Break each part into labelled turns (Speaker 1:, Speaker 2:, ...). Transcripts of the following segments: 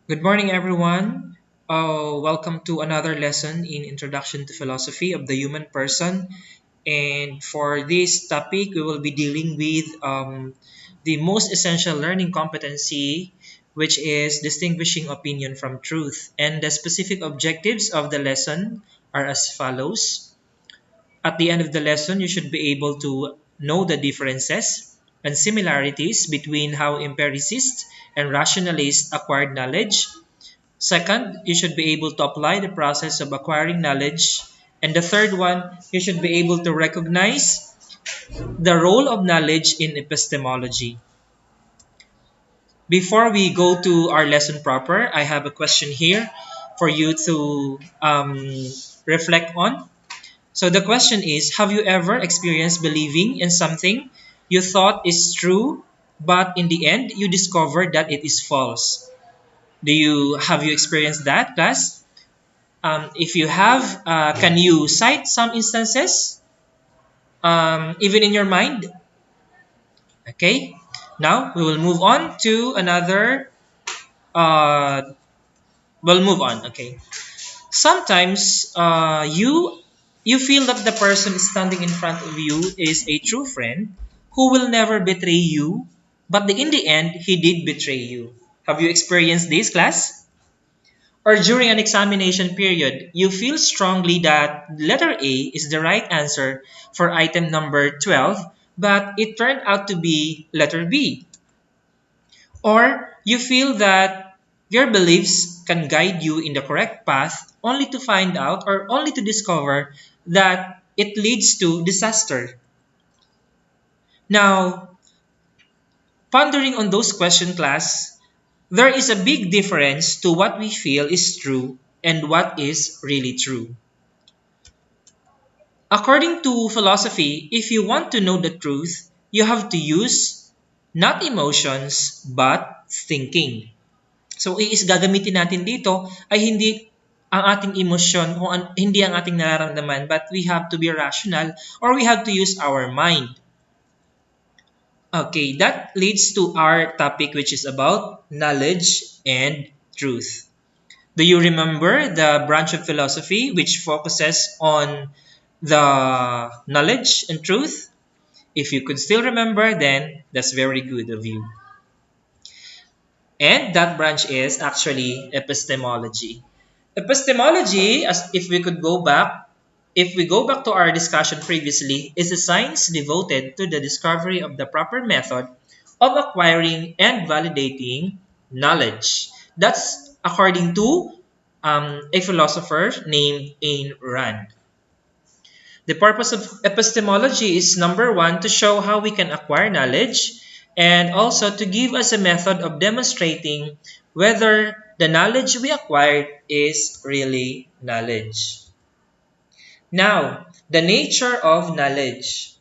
Speaker 1: Good morning, everyone. Welcome to another lesson in Introduction to Philosophy of the Human Person. And for this topic, we will be dealing with the most essential learning competency, which is distinguishing opinion from truth. And the specific objectives of the lesson are as follows. At the end of the lesson, you should be able to know the differences and similarities between how empiricists and rationalists acquired knowledge. Second, you should be able to apply the process of acquiring knowledge. And the third one, you should be able to recognize the role of knowledge in epistemology. Before we go to our lesson proper, I have a question here for you to reflect on. So the question is, have you ever experienced believing in something you thought is true, but in the end you discovered that it is false? Have you experienced that, class? If you have, can you cite some instances, even in your mind? Okay. Now we will move on to another. Uh, we'll move on. Okay. Sometimes you feel that the person standing in front of you is a true friend who will never betray you, but in the end he did betray you. Have you experienced this, class? Or during an examination period, you feel strongly that letter A is the right answer for item number 12, but it turned out to be letter B. Or you feel that your beliefs can guide you in the correct path only to find out or only to discover that it leads to disaster. Now, pondering on those question, class, there is a big difference to what we feel is true and what is really true. According to philosophy, if you want to know the truth, you have to use not emotions but thinking. So is gagamitin natin dito ay hindi ang ating emosyon o hindi ang ating nararamdaman, but we have to be rational or we have to use our mind. Okay, that leads to our topic, which is about knowledge and truth. Do you remember the branch of philosophy which focuses on the knowledge and truth? If you could still remember, then that's very good of you. And that branch is actually epistemology. Epistemology, as if we could go back, if we go back to our discussion previously, is a science devoted to the discovery of the proper method of acquiring and validating knowledge. That's according to a philosopher named Ayn Rand. The purpose of epistemology is number one, to show how we can acquire knowledge and also to give us a method of demonstrating whether the knowledge we acquired is really knowledge. Now, the nature of knowledge.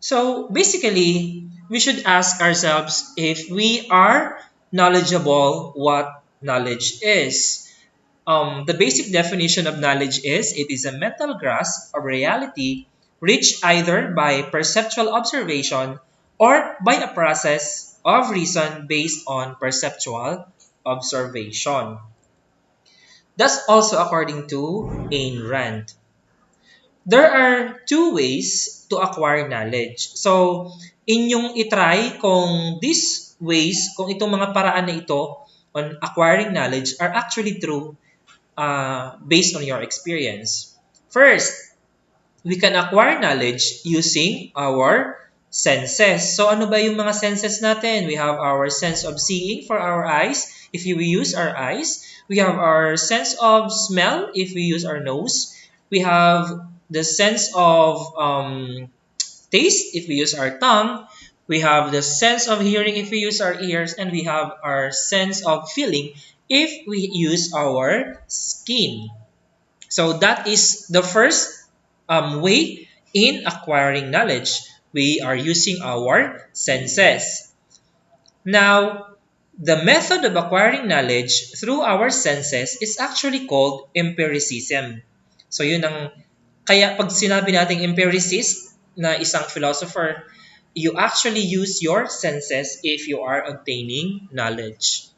Speaker 1: So basically, we should ask ourselves if we are knowledgeable what knowledge is. The basic definition of knowledge is it is a mental grasp of reality reached either by perceptual observation or by a process of reason based on perceptual observation. That's also according to Ayn Rand. There are two ways to acquire knowledge. So, inyong itry kung these ways, kung itong mga paraan na ito on acquiring knowledge are actually true based on your experience. First, we can acquire knowledge using our senses. So ano ba yung mga senses natin? We have our sense of seeing for our eyes if we use our eyes. We have our sense of smell if we use our nose. We have the sense of taste if we use our tongue. We have the sense of hearing if we use our ears. And we have our sense of feeling if we use our skin. So that is the first way in acquiring knowledge. We are using our senses. Now, the method of acquiring knowledge through our senses is actually called empiricism. So yun ang, kaya pag sinabi nating empiricist na isang philosopher, you actually use your senses if you are obtaining knowledge.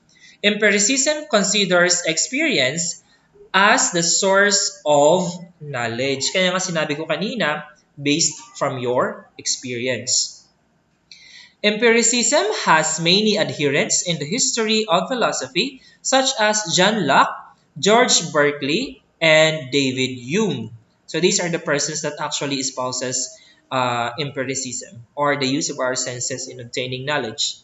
Speaker 1: Empiricism considers experience as the source of knowledge. Kaya nga sinabi ko kanina, based from your experience. Empiricism has many adherents in the history of philosophy, such as John Locke, George Berkeley, and David Hume. So these are the persons that actually espouses empiricism, or the use of our senses in obtaining knowledge.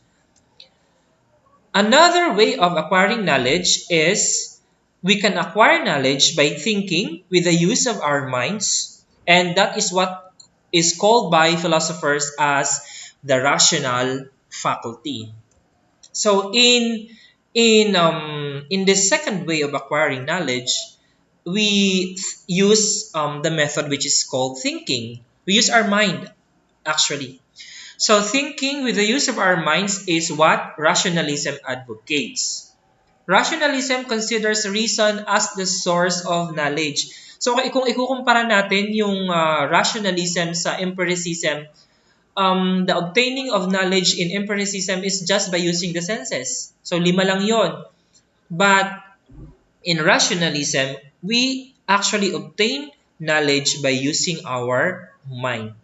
Speaker 1: Another way of acquiring knowledge is we can acquire knowledge by thinking with the use of our minds, and that is what is called by philosophers as the rational faculty. So in this second way of acquiring knowledge, we use the method which is called thinking. We use our mind actually. So thinking with the use of our minds is what rationalism advocates. Rationalism considers reason as the source of knowledge. So kung ikukumpara natin yung rationalism sa empiricism, the obtaining of knowledge in empiricism is just by using the senses. So 5 lang yon. But in rationalism, we actually obtain knowledge by using our mind.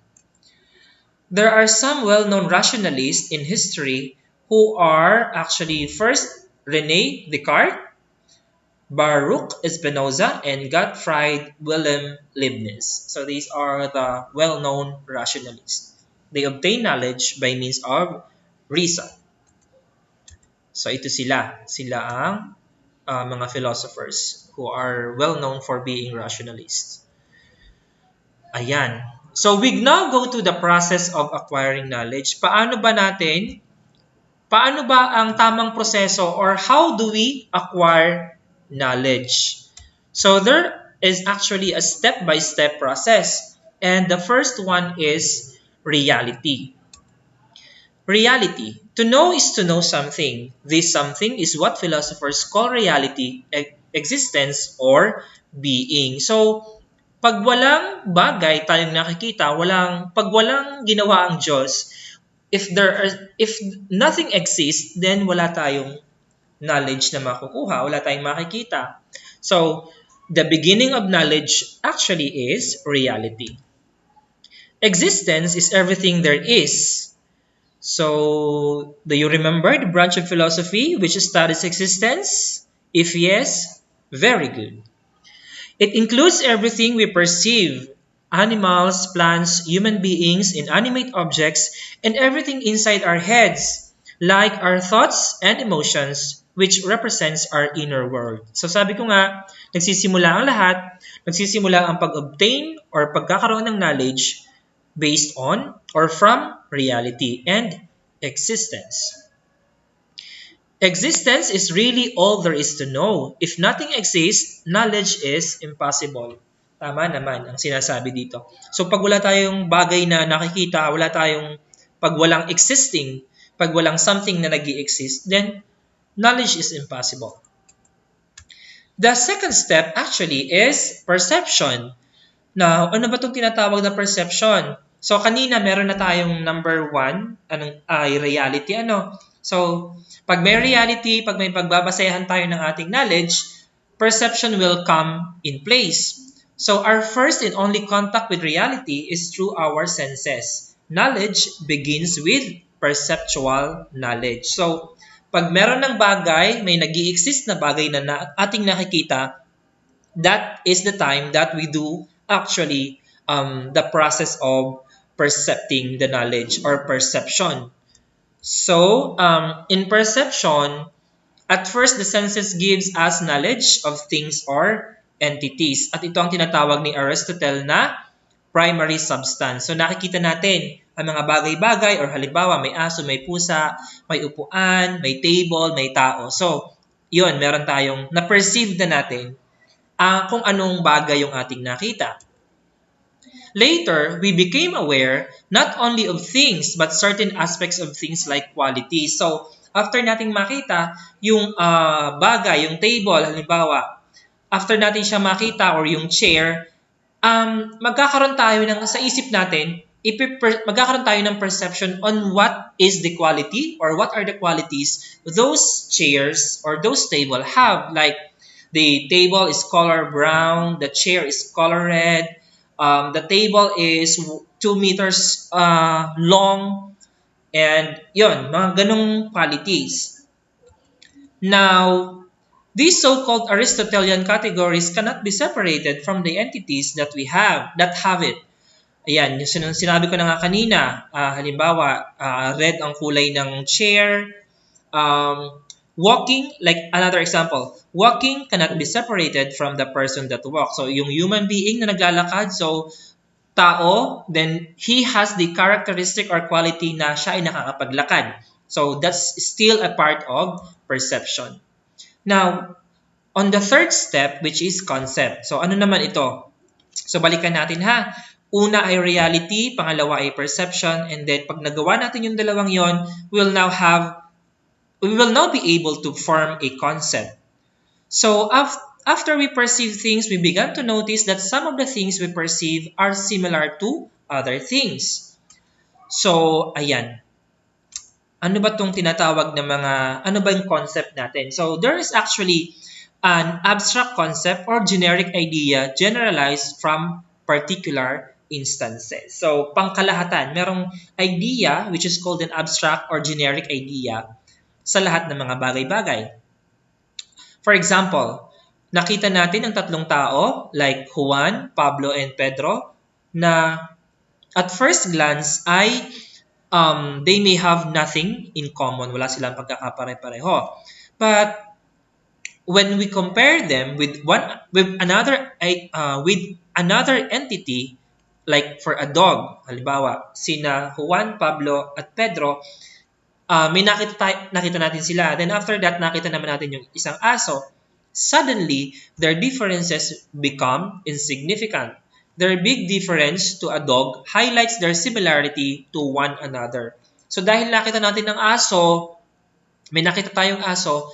Speaker 1: There are some well-known rationalists in history who are actually first René Descartes, Baruch Spinoza, and Gottfried Wilhelm Leibniz. So these are the well-known rationalists. They obtain knowledge by means of reason. So ito sila. Sila ang mga philosophers who are well-known for being rationalists. Ayan. So we now go to the process of acquiring knowledge. Paano ba ang tamang proseso, or how do we acquire knowledge? So there is actually a step-by-step process. And the first one is reality. Reality. To know is to know something. This something is what philosophers call reality, existence, or being. So, pag walang bagay tayong nakikita, pag walang ginawa ang Diyos, if nothing exists, then wala tayong knowledge na makukuha, wala tayong makikita. So, the beginning of knowledge actually is reality. Existence is everything there is. So, do you remember the branch of philosophy which studies existence? If yes, very good. It includes everything we perceive: animals, plants, human beings, inanimate objects, and everything inside our heads, like our thoughts and emotions, which represents our inner world. So sabi ko nga, nagsisimula ang pag-obtain or pagkakaroon ng knowledge based on or from reality and existence. Existence is really all there is to know. If nothing exists, knowledge is impossible. Tama naman ang sinasabi dito. So pag wala tayong bagay na nakikita, pag walang existing, pag walang something na nag-i-exist, then knowledge is impossible. The second step actually is perception. Now, ano ba itong tinatawag na perception? So kanina meron na tayong number 1, reality. So, pag may reality, pag may pagbabasehan tayo ng ating knowledge, perception will come in place. So, our first and only contact with reality is through our senses. Knowledge begins with perceptual knowledge. So, pag meron ng bagay, may nag-i-exist na bagay na ating nakikita, that is the time that we do actually the process of percepting the knowledge or perception. So, in perception, at first, the senses gives us knowledge of things or entities. At ito ang tinatawag ni Aristotle na primary substance. So, nakikita natin ang mga bagay-bagay, or halimbawa, may aso, may pusa, may upuan, may table, may tao. So, yun, meron tayong na-perceive na natin kung anong bagay yung ating nakita. Later, we became aware not only of things but certain aspects of things like quality. So, after nating makita yung bagay, yung table, halimbawa, after natin siya makita or yung chair, magkakaroon tayo sa isip natin magkakaroon tayo ng perception on what is the quality or what are the qualities those chairs or those table have. Like the table is color brown, the chair is color red, the table is 2 meters long, and yon, mga ganong qualities. Now, these so-called Aristotelian categories cannot be separated from the entities that have it. Ayan, yung sinabi ko na nga kanina, halimbawa, red ang kulay ng chair. Walking, like another example, walking cannot be separated from the person that walks. So, yung human being na naglalakad, so tao, then he has the characteristic or quality na siya ay nakakapaglakad. So, that's still a part of perception. Now, on the third step, which is concept. So, ano naman ito? So, balikan natin ha. Una ay reality, pangalawa ay perception, and then pag nagawa natin yung dalawang yon, we will now be able to form a concept. So, after we perceive things, we began to notice that some of the things we perceive are similar to other things. So, ayan. Ano ba itong tinatawag na ano ba yung concept natin? So, there is actually an abstract concept or generic idea generalized from particular instances. So, pangkalahatan, merong idea which is called an abstract or generic idea sa lahat ng mga bagay-bagay. For example, nakita natin ang tatlong tao like Juan, Pablo, and Pedro na at first glance ay they may have nothing in common. Wala silang pagkakapare-pareho. But when we compare them with another entity, like for a dog, halimbawa, sina Juan, Pablo, at Pedro, may nakita natin sila. Then after that, nakita naman natin yung isang aso. Suddenly, their differences become insignificant. Their big difference to a dog highlights their similarity to one another. So dahil nakita natin ng aso, may nakita tayong aso,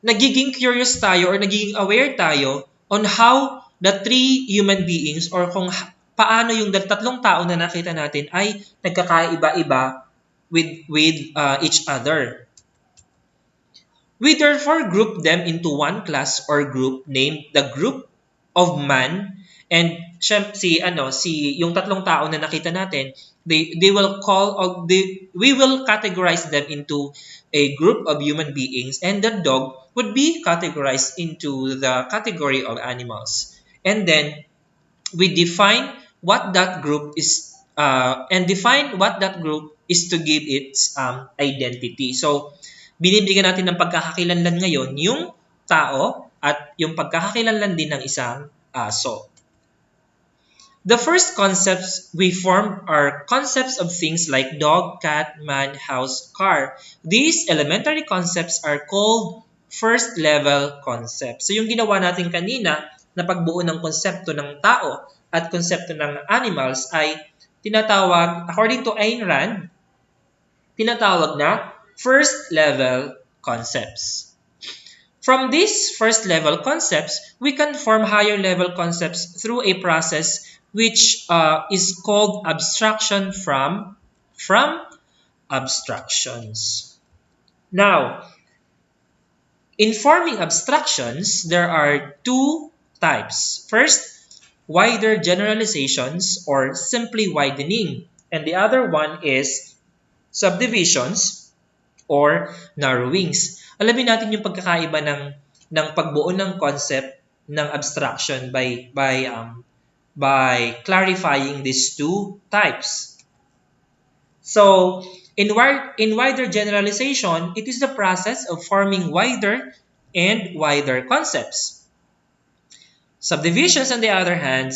Speaker 1: nagiging curious tayo or nagiging aware tayo on how the three human beings or kung paano yung tatlong tao na nakita natin ay nagkakaiba-iba with each other. We therefore group them into one class or group named the group of man, and yung tatlong tao na nakita natin, we will categorize them into a group of human beings, and the dog would be categorized into the category of animals. And then we define what that group is to give its identity. So, binibigyan natin ng pagkakakilanlan ngayon yung tao at yung pagkakakilanlan din ng isang aso. The first concepts we form are concepts of things like dog, cat, man, house, car. These elementary concepts are called first-level concepts. So yung ginawa natin kanina na pagbuo ng konsepto ng tao at konsepto ng animals ay tinatawag, according to Ayn Rand, tinatawag na first-level concepts. From these first-level concepts, we can form higher-level concepts through a process which is called abstraction from abstractions. Now, in forming abstractions, there are two types. First, wider generalizations or simply widening, and the other one is subdivisions or narrowings. Alamin natin yung pagkakaiba ng pagbuo ng concept ng abstraction by clarifying these two types. So, in wider generalization, it is the process of forming wider and wider concepts. Subdivisions, on the other hand,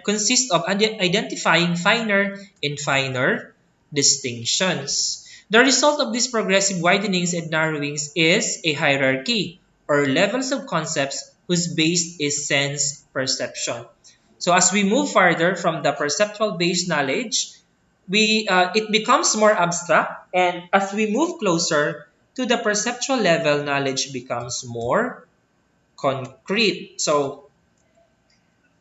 Speaker 1: consist of identifying finer and finer distinctions. The result of these progressive widenings and narrowings is a hierarchy or levels of concepts whose base is sense perception. So as we move farther from the perceptual-based knowledge, it becomes more abstract, and as we move closer to the perceptual level, knowledge becomes more concrete. So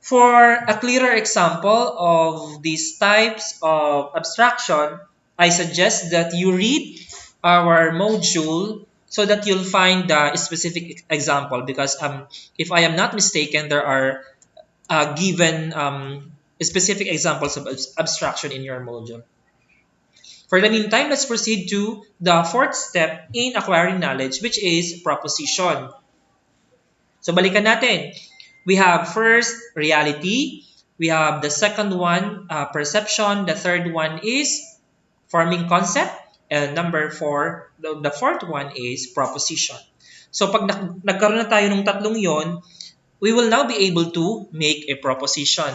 Speaker 1: For a clearer example of these types of abstraction, I suggest that you read our module so that you'll find the specific example because if I am not mistaken, there are given specific examples of abstraction in your module. For the meantime, let's proceed to the fourth step in acquiring knowledge, which is proposition. So balikan natin. We have first reality. We have the second one, perception. The third one is forming concept. And number four, the fourth one is proposition. So pag nagkaroon na tayo ng tatlong yon, we will now be able to make a proposition.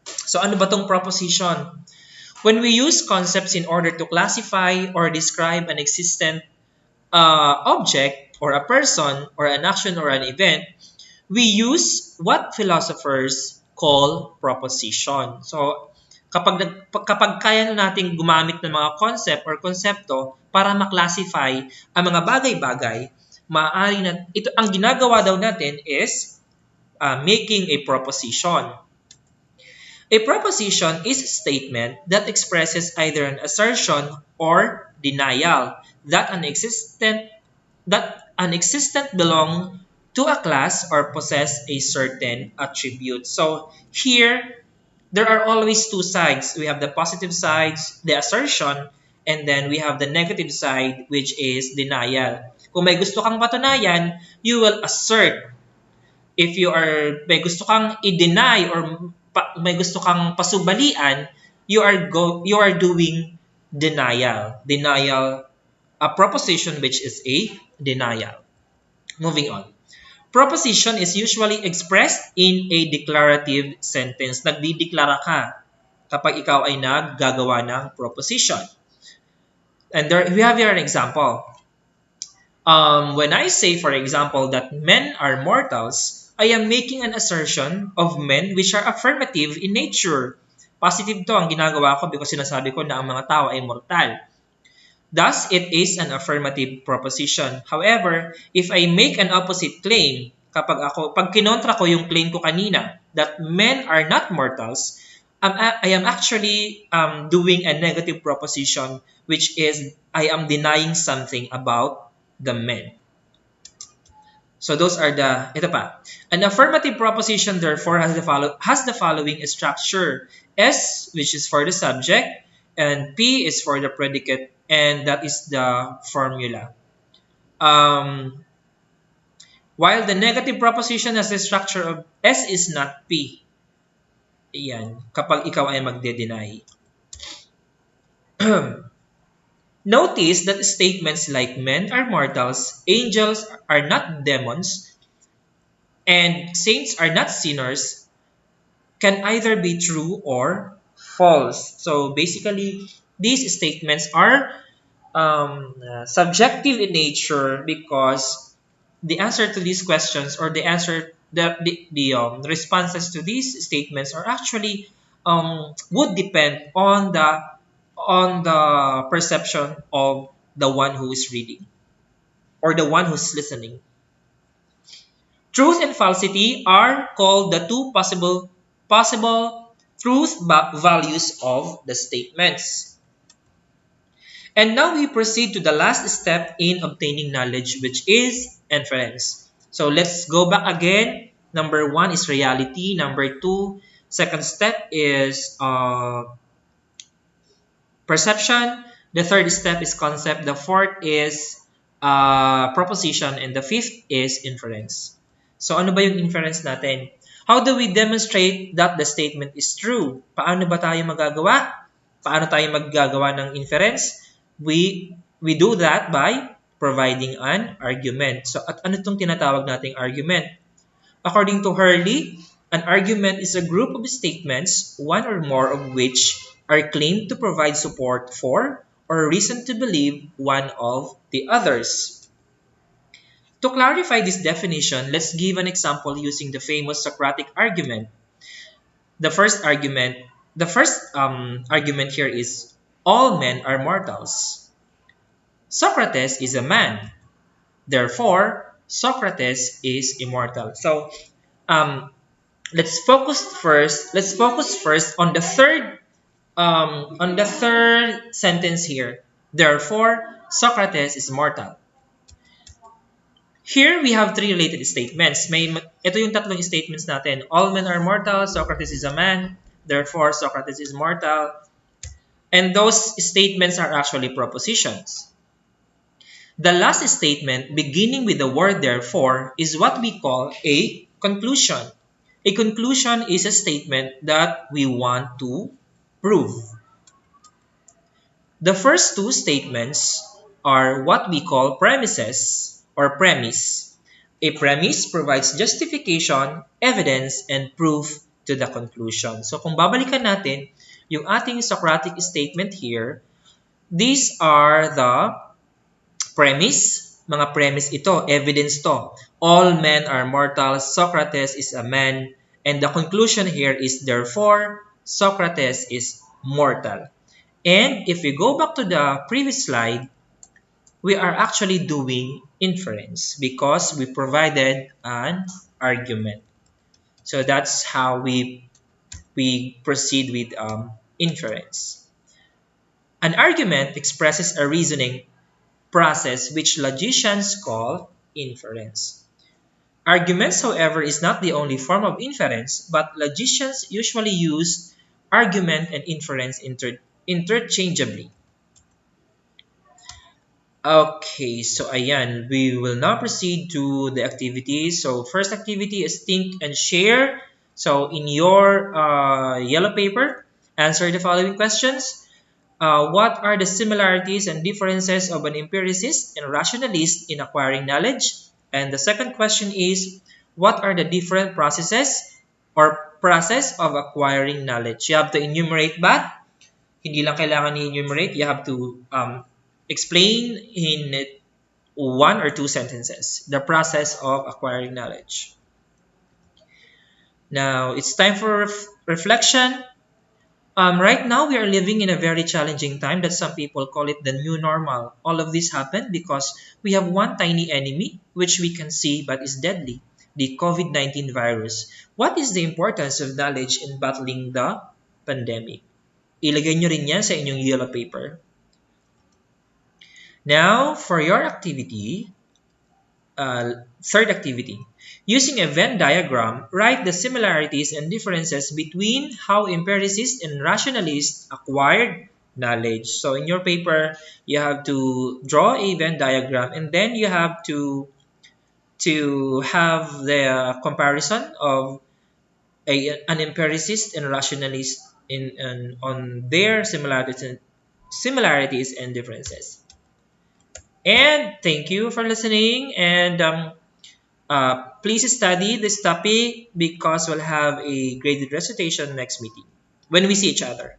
Speaker 1: So ano ba tong proposition? When we use concepts in order to classify or describe an existent object or a person or an action or an event, we use what philosophers call proposition. So, kapag kaya na nating gumamit ng mga concept or konsepto para ma-classify ang mga bagay-bagay, maaari na ito ang ginagawa daw natin is making a proposition. A proposition is a statement that expresses either an assertion or denial that an existent belong to a class or possess a certain attribute. So here, there are always two sides. We have the positive sides, the assertion, and then we have the negative side, which is denial. Kung may gusto kang patunayan, you will assert. If may gusto kang i-deny or may gusto kang pasubalian, you are doing denial. Denial, a proposition which is a denial. Moving on. Proposition is usually expressed in a declarative sentence. Nagdideklara ka kapag ikaw ay naggagawa ng proposition. And we have here an example. When I say, for example, that men are mortals, I am making an assertion of men which are affirmative in nature. Positive to ang ginagawa ko because sinasabi ko na ang mga tao ay mortal. Thus, it is an affirmative proposition. However, if I make an opposite claim, pag kinontra ko yung claim ko kanina that men are not mortals, I am actually doing a negative proposition, which is I am denying something about the men. So those are ito pa. An affirmative proposition therefore has the following structure. S, which is for the subject, and P is for the predicate, and that is the formula. While the negative proposition has the structure of S is not P. Iyan, kapag ikaw ay magde-deny. Notice that statements like men are mortals, angels are not demons, and saints are not sinners can either be true or false. So basically, these statements are subjective in nature because the answer to these questions or the responses to these statements are actually would depend on the perception of the one who is reading or the one who's listening. Truth and falsity are called the two possible truth values of the statements. And now we proceed to the last step in obtaining knowledge, which is inference. So let's go back again. Number one is reality. Number two, second step is perception. The third step is concept. The fourth is proposition. And the fifth is inference. So ano ba yung inference natin? How do we demonstrate that the statement is true? Paano ba tayo magagawa? Paano tayo maggagawa ng inference? We do that by providing an argument. So at ano itong tinatawag nating argument? According to Hurley, an argument is a group of statements, one or more of which are claimed to provide support for or reason to believe one of the others. To clarify this definition, let's give an example using the famous Socratic argument. The first argument here is all men are mortals. Socrates is a man. Therefore, Socrates is immortal. So, Let's focus first on the third sentence here. Therefore, Socrates is mortal. Here we have three related statements. Ito yung tatlong statements natin. All men are mortal, Socrates is a man, therefore Socrates is mortal. And those statements are actually propositions. The last statement, beginning with the word therefore, is what we call a conclusion. A conclusion is a statement that we want to prove. The first two statements are what we call premises or premise. A premise provides justification, evidence, and proof to the conclusion. So kung babalikan natin yung ating Socratic statement here, these are the premise. Mga premise ito, evidence to. All men are mortal, Socrates is a man, and the conclusion here is therefore, Socrates is mortal. And if we go back to the previous slide, we are actually doing inference because we provided an argument. So that's how we proceed with inference. An argument expresses a reasoning process which logicians call inference. Arguments, however, is not the only form of inference, but logicians usually use argument and inference interchangeably. Okay, so ayan, we will now proceed to the activities. So first activity is think and share. So in your yellow paper, answer the following questions. What are the similarities and differences of an empiricist and rationalist in acquiring knowledge? And the second question is, what are the different processes or process of acquiring knowledge? You have to enumerate that. Hindi lang kailangan i-enumerate. You have to explain in one or two sentences the process of acquiring knowledge. Now, it's time for reflection. Right now, we are living in a very challenging time that some people call it the new normal. All of this happened because we have one tiny enemy which we can see but is deadly, the COVID-19 virus. What is the importance of knowledge in battling the pandemic? Ilagay nyo rin yan sa inyong yellow paper. Now, for your activity, third activity. Using a Venn diagram, write the similarities and differences between how empiricists and rationalists acquired knowledge. So in your paper, you have to draw a Venn diagram and then you have to have the comparison of an empiricist and rationalist on their similarities and differences. And thank you for listening. And please study this topic because we'll have a graded recitation next meeting when we see each other.